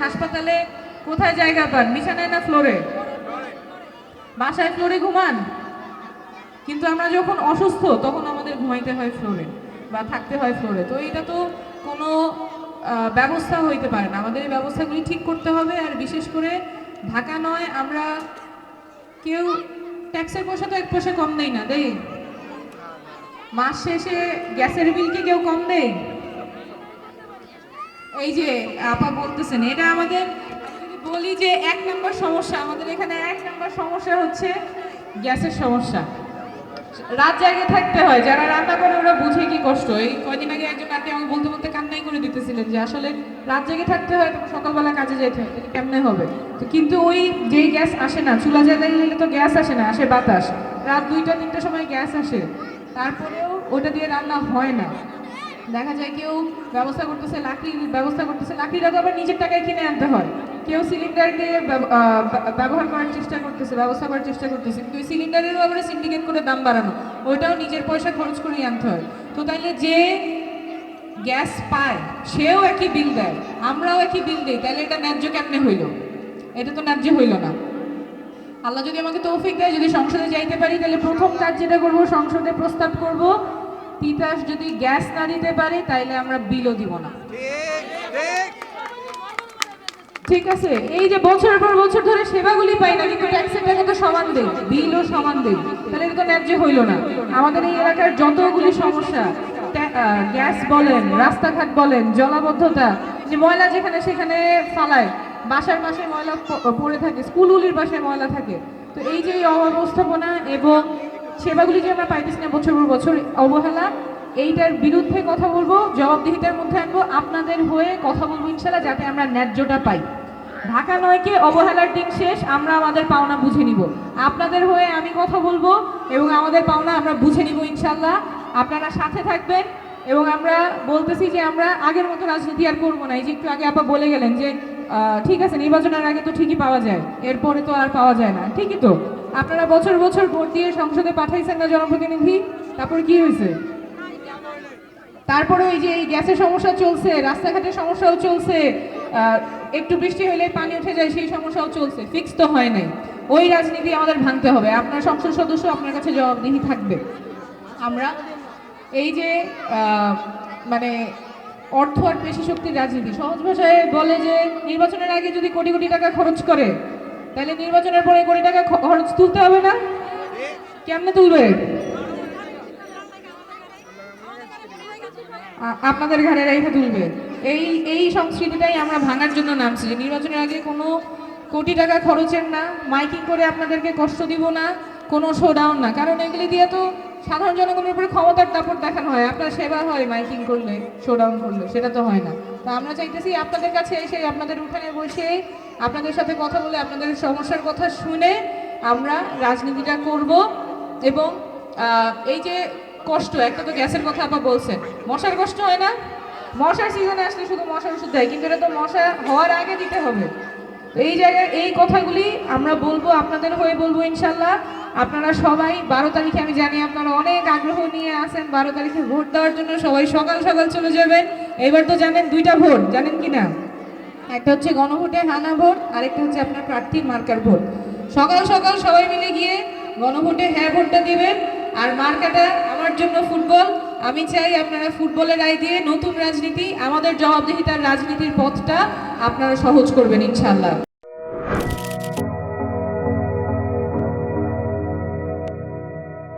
হাসপাতালে কোথায় জায়গা পান? বিছানায় না ফ্লোরে? বাসায় ফ্লোরে ঘুমান, কিন্তু আমরা যখন অসুস্থ তখন আমাদের ঘুমাইতে হয় ফ্লোরে বা থাকতে হয় ফ্লোরে। তো এটা তো কোনো ব্যবস্থা হইতে পারে না। আমাদের এই ব্যবস্থাগুলি ঠিক করতে হবে। আর বিশেষ করে ঢাকা নয়, আমরা কেউ ট্যাক্সের পয়সা তো এক পয়সা কম দেই না, দেই? মাস শেষে গ্যাসের বিল কি কেউ কম দেয়? এই যে আপা বলতেছেন, এটা আমাদের বলি যে 1 নম্বর সমস্যা আমাদের এখানে। 1 নম্বর সমস্যা হচ্ছে গ্যাসের সমস্যা। রাত জায়গায় থাকতে হয়, যারা রান্না করে ওরা বুঝে কি কষ্ট। এই কয়দিন আগে একজন আন্টি আমাকে বলতে বলতে কান্নাই করে দিতেছিলেন যে আসলে রাত জেগে থাকতে হয়, তারপর সকালবেলা কাজে যেতে হয়, তাহলে কেমনে হবে? তো কিন্তু ওই যেই গ্যাস আসে না, চুলা জ্বালাইলে তো গ্যাস আসে না, আসে বাতাস। রাত 2টা-3টার সময় গ্যাস আসে, তারপরেও ওটা দিয়ে রান্না হয় না। দেখা যায় কেউ ব্যবস্থা করতেছে, লাকড়ির ব্যবস্থা করতেছে, লাকড়িটা তো আবার নিজের টাকায় কিনে আনতে হয়। কেউ সিলিন্ডার দিয়ে ব্যবহার করার চেষ্টা করতেছে, ব্যবস্থা করার চেষ্টা করতেছে, কিন্তু ওই সিলিন্ডারেরও আবার সিন্ডিকেট করে দাম বাড়ানো, ওইটাও নিজের পয়সা খরচ করেই আনতে হয়। তো তাইলে যে গ্যাস পায় সেও একই বিল দেয়, আমরাও একই বিল দিই, তাহলে এটা ন্যায্য কেমনে হইল? এটা তো ন্যায্য হইল না। আল্লাহ যদি আমাকে তৌফিক দেয়, যদি সংসদে যাইতে পারি, তাহলে প্রথম কাজ যেটা করব, সংসদে প্রস্তাব করব তিতাস যদি গ্যাস না দিতে পারে তাইলে আমরা বিলও দিব না। ঠিক আছে? এই যে বছরের পর বছর ধরে সেবাগুলি পাই না, কিন্তু ট্যাক্সের টাকা তো সমান দেই, বিলও সমান দেই, তাহলে এটা তো ন্যায্য হইল না। আমাদের এই এলাকার যতগুলি সমস্যা, গ্যাস বলেন, রাস্তাঘাট বলেন, জলাবদ্ধতা, যে ময়লা যেখানে সেখানে ফালায়, বাসার পাশে ময়লা পড়ে থাকে, স্কুলগুলির পাশে ময়লা থাকে। তো এই যে অব্যবস্থাপনা এবং সেবাগুলি যে আমরা পাইতেছি না, বছর পর বছর অবহেলা, এইটার বিরুদ্ধে কথা বলবো, জবাবদিহিতার মধ্যে আনবো, আপনাদের হয়ে কথা বলবো ইনশাল্লাহ, যাতে আমরা ন্যায্যটা পাই। ঢাকা নয়কে অবহেলার দিন শেষ, আমরা আমাদের পাওনা বুঝে নিব। আপনাদের হয়ে আমি কথা বলবো এবং আমাদের পাওনা আমরা বুঝে নিব ইনশাল্লাহ। আপনারা সাথে থাকবেন এবং আমরা বলতেছি যে আমরা আগের মতো রাজনীতি আর করবো না। এই যে একটু আগে আপা বলে গেলেন যে ঠিক আছে, নির্বাচনের আগে তো ঠিকই পাওয়া যায়, এরপরে তো আর পাওয়া যায় না। ঠিকই তো, আপনারা বছর বছর ভোট দিয়ে সংসদে পাঠাইছেন না জনপ্রতিনিধি, তারপরে কি হয়েছে? তারপরে ওই যে এই গ্যাসের সমস্যা চলছে, রাস্তাঘাটের সমস্যাও চলছে, একটু বৃষ্টি হলে পানি উঠে যায়, সেই সমস্যাও চলছে, ফিক্স তো হয় নাই। ওই রাজনীতি আমাদের ভাঙতে হবে। আপনার সংসদ সদস্য, আপনার কাছে জবাবদিহি থাকবে। আমরা এই যে মানে অর্থ আর পেশি শক্তির রাজনীতি, সহজ ভাষায় বলে যে নির্বাচনের আগে যদি কোটি কোটি টাকা খরচ করে, তাহলে নির্বাচনের পরে কোটি টাকা খরচ তুলতে হবে না? কেমনে তুলবে? আপনাদের ঘরে রেখে তুলবে। এই এই সংস্কৃতিটাই আমরা ভাঙার জন্য নামছি, যে নির্বাচনের আগে কোনো কোটি টাকা খরচের না, মাইকিং করে আপনাদেরকে কষ্ট দিব না, কোনো শোডাউন না। কারণ এগুলি দিয়ে তো সাধারণ জনগণের উপরে ক্ষমতার দাপট দেখানো হয়। আপনার সেবা হয় মাইকিং করলে, শোডাউন করলে, সেটা তো হয় না। তো আমরা চাইতেছি আপনাদের কাছে এসে, আপনাদের উঠানে বসে, আপনাদের সাথে কথা বলে, আপনাদের সমস্যার কথা শুনে আমরা রাজনীতিটা করব। এবং এই যে কষ্ট, একটা তো গ্যাসের কথা আপা বলছেন, মশার কষ্ট হয় না? মশার সিজনে আসলে শুধু মশার ওষুধ দেয়, কিন্তু এটা তো মশা হওয়ার আগে দিতে হবে। এই জায়গায় এই কথাগুলি আমরা বলবো, আপনাদের হয়ে বলবো ইনশাল্লাহ। আপনারা সবাই 12 তারিখে, আমি জানি আপনারা অনেক আগ্রহ নিয়ে আসেন 12 তারিখে ভোট দেওয়ার জন্য, সবাই সকাল সকাল চলে যাবেন। এবার তো জানেন 2টা ভোট, জানেন কি না? একটা হচ্ছে গণভোটে হানা ভোট, আরেকটা হচ্ছে আপনার প্রার্থীর মার্কার ভোট। সকাল সকাল সবাই মিলে গিয়ে গণভোটে হ্যাঁ ভোটটা দিবেন। আর মার্কাটা আমার জন্য ফুটবল। আমি চাই আপনারা ফুটবলের রায় দিয়ে নতুন রাজনীতি, আমাদের জবাবদিহিতার রাজনীতির পথটা আপনারা সহজ করবেন ইনশাল্লাহ।